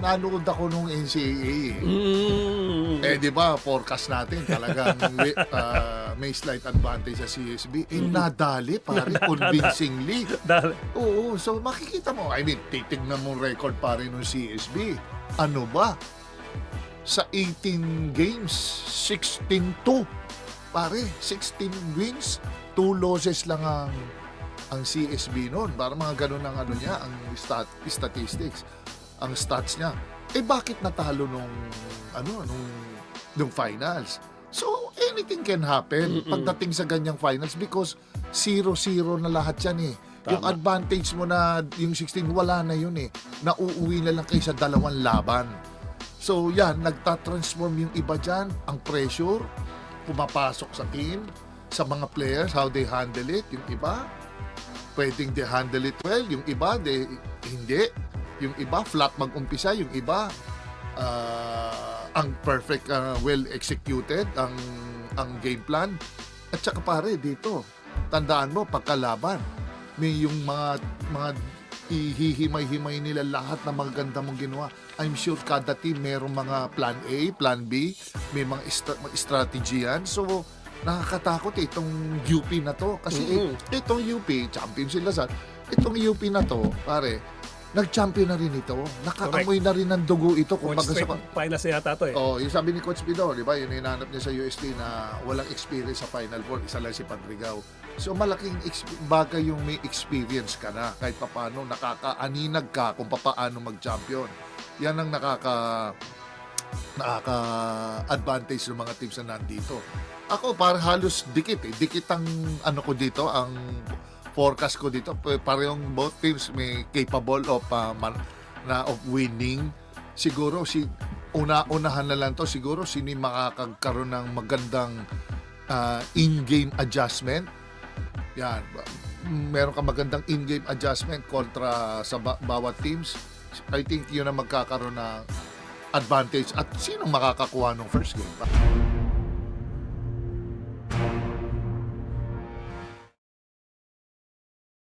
nanood ako nung NCAA eh. Eh, di ba, forecast natin talagang may slight advantage sa CSB. Eh, nadali, pare, convincingly. Oo, so makikita mo, I mean, titignan mo record pare nung CSB. Ano ba? Sa 18 games, 16-2. Pare, 16 wins, 2 losses lang ang CSB noon. Para mga ganun ang ano niya, ang statistics, ang stats niya. Eh bakit natalo nung finals? So anything can happen pagdating sa ganyang finals because 0-0 na lahat yan eh. Tama. Yung advantage mo na yung 16 wala na yun eh. Nauuwi na lang kayo sa 2 laban. So yan, nagtatransform yung iba dyan, ang pressure, pumapasok sa team, sa mga players, how they handle it, yung iba, pwedeng they handle it well, yung iba, hindi. Yung iba, flat mag-umpisa, yung iba, ang perfect, well executed, ang game plan. At saka pare, dito, tandaan mo, pagkalaban, may yung mga ihihimay-himay nila lahat na maganda mong ginawa. I'm sure kada team mayroong mga plan A, plan B, may mga strategy yan. So, nakakatakot itong UP na to. Kasi itong UP, champion sila sa itong UP na to, pare, nag-champion na rin ito. Nakaamoy na rin ng dugo ito. Kung Finals na yata to eh. Oh, yung sabi ni Coach Pidor, di ba? Yung hinanap niya sa UST na walang experience sa Final Four, isa lang si Padrigaw. So malaking bagay yung may experience ka na kahit papaano nakakaaninag ka kung papaano mag-champion. Yan ang nakaka-advantage ng mga teams na nandito. Ako para halos dikit eh. Dikit ang ano ko dito, ang forecast ko dito. Parehong both teams may capable of of winning. Siguro unahan na lang to, siguro sino makakagkaroon ng magandang in-game adjustment. Yan. Meron ka magandang in-game adjustment kontra sa bawat teams. I think yun ang magkakaroon ng advantage at sino makakakuha ng first game.